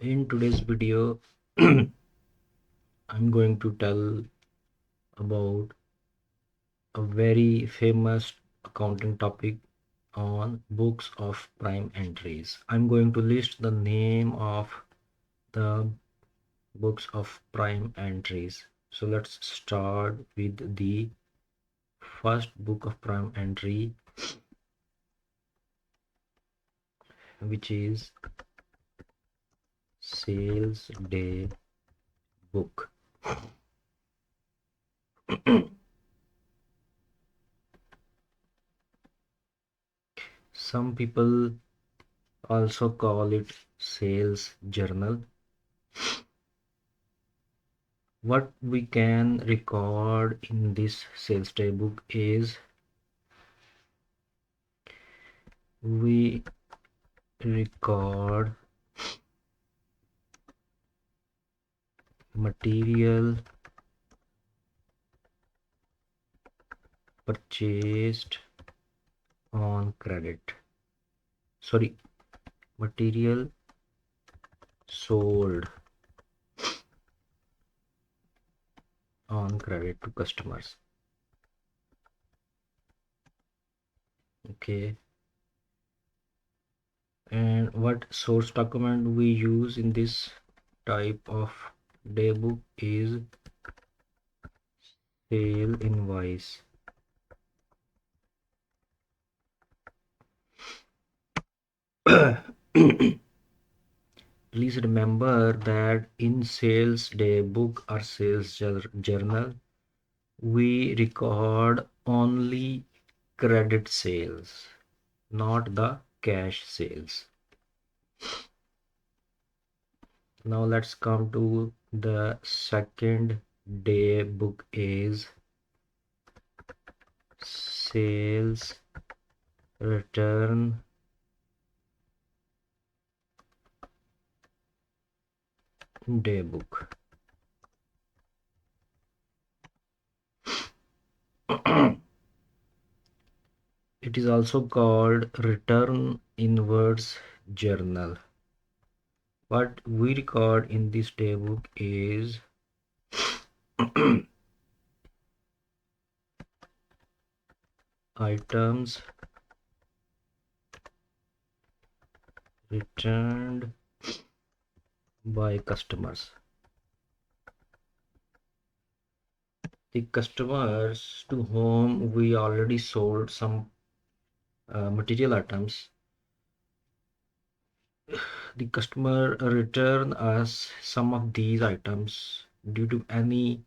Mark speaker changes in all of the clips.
Speaker 1: In today's video, I'm going to tell about a very famous accounting topic on books of prime entries. I'm going to list the name of the books of prime entries. So let's start with the first book of prime entry, which is sales day book. Some people also call it sales journal. What we can record in this sales day book is we record material purchased on credit. Sorry, material sold on credit to customers. Okay. And what source document we use in this type of day book is sale invoice. Please remember that in sales day book or sales journal, we record only credit sales, not the cash sales. Now let's come to the second day book is sales return day book. It is also called return inwards journal. What we record in this day book is items returned by customers. The customers to whom we already sold some material items, the customer return us some of these items due to any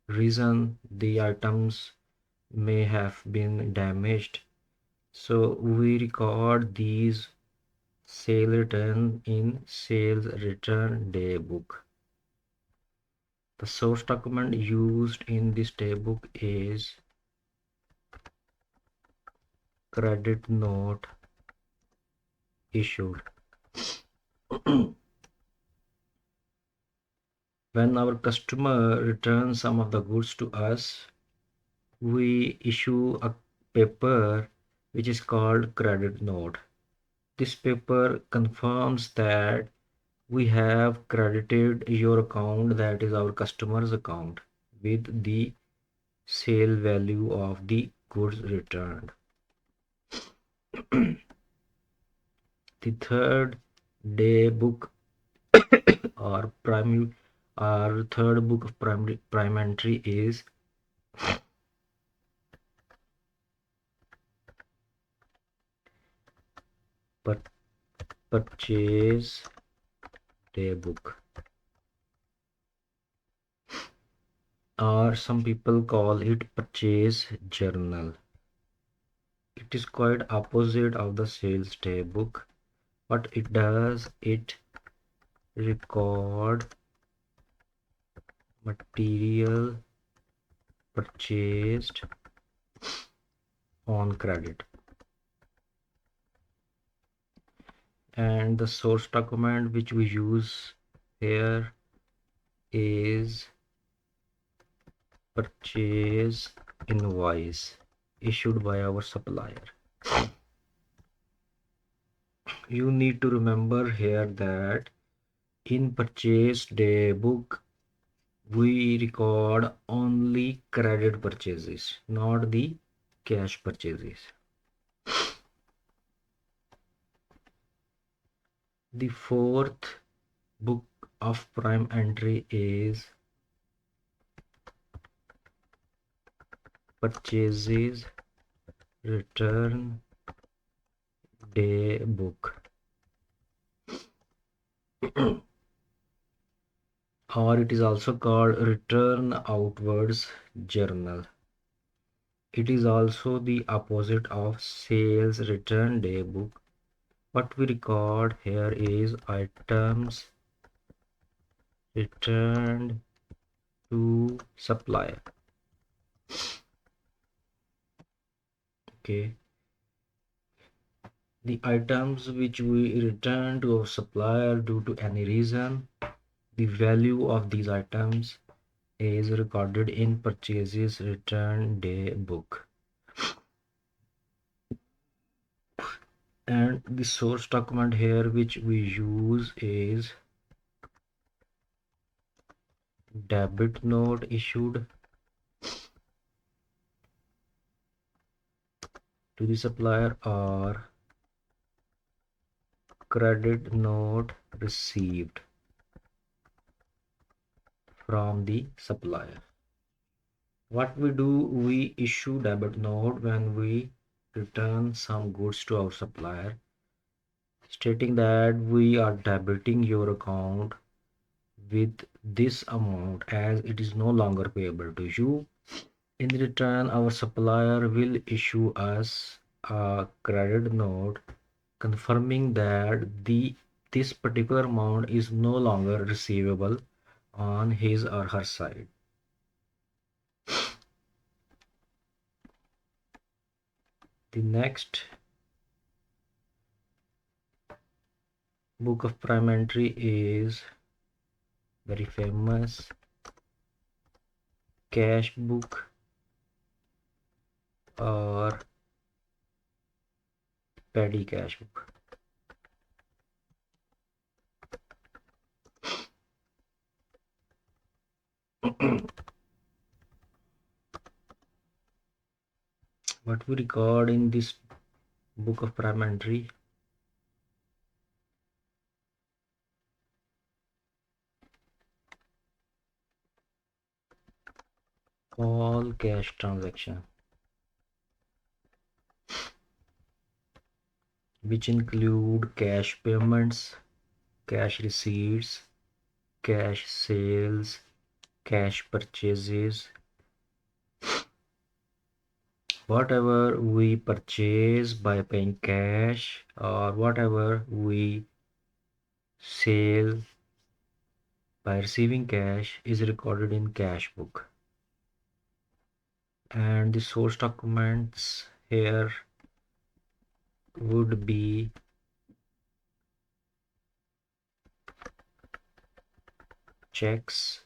Speaker 1: reason. The items may have been damaged, so we record these sale return in sales return day book. The source document used in this day book is credit note issued. When our customer returns some of the goods to us, we issue a paper which is called credit note. This paper confirms that we have credited your account, that is our customer's account, with the sale value of the goods returned. The third day book or third book of prime entry is purchase day book, or some people call it purchase journal. It is quite opposite of the sales day book. What it does, it record material purchased on credit, and the source document which we use here is purchase invoice issued by our supplier. You need to remember here that in purchase day book, we record only credit purchases, not the cash purchases. The fourth book of prime entry is purchases return day book, or it is also called return outwards journal. It is also the opposite of sales return day book. What we record here is items returned to supplier. Okay, the items which we return to our supplier due to any reason, the value of these items is recorded in purchases return day book. And the source document here which we use is debit note issued to the supplier or credit note received from the supplier. What we do, we issue debit note when we return some goods to our supplier, stating that we are debiting your account with this amount as it is no longer payable to you. In return, our supplier will issue us a credit note confirming that this particular amount is no longer receivable on his or her side. The next book of prime entry is very famous cash book or petty cash book. What we record in this book of prime entry, all cash transaction, which include cash payments, cash receipts, cash sales, cash purchases, whatever we purchase by paying cash or whatever we sell by receiving cash is recorded in cash book. And the source documents here would be checks,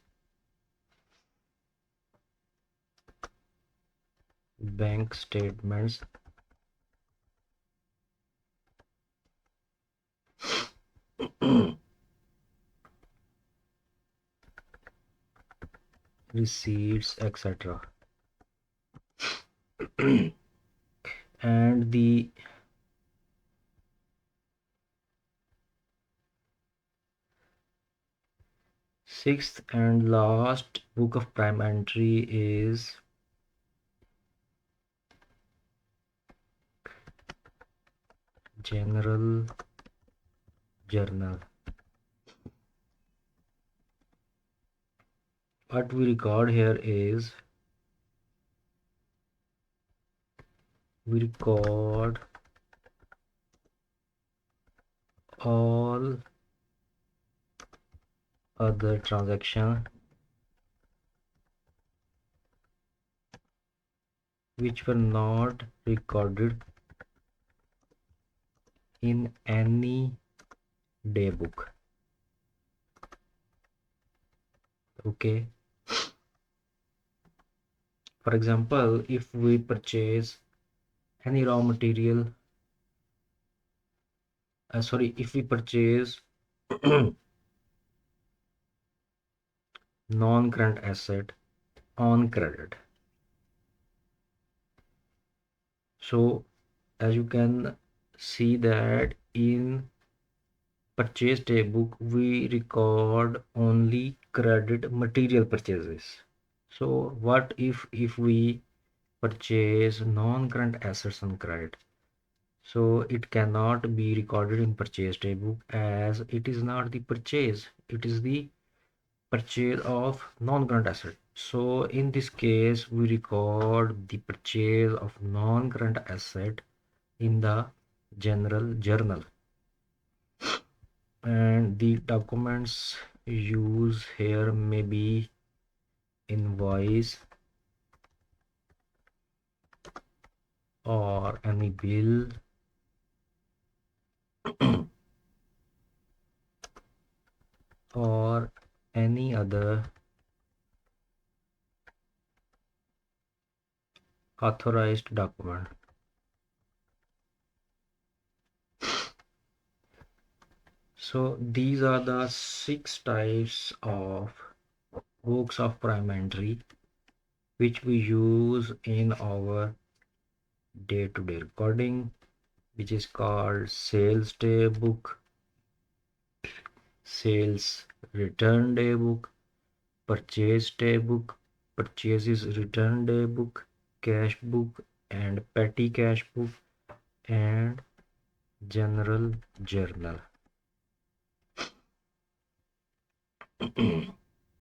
Speaker 1: bank statements, receipts, etc. And the sixth and last book of prime entry is general journal. What we record here is we record all other transactions which were not recorded in any day book. Okay, for example, if we purchase any raw material sorry, if we purchase non-current asset on credit. So as you can see that in purchase daybook we record only credit material purchases. So what if we purchase non-current assets on credit? So it cannot be recorded in purchase daybook as it is not the purchase, it is the purchase of non-current asset. So in this case we record the purchase of non-current asset in the general journal, and the documents used here may be invoice or any bill or any other authorized document. So these are the 6 types of books of prime entry which we use in our day-to-day recording, which is called sales day book, sales return day book, purchase day book, purchases return day book, cash book and petty cash book, and general journal.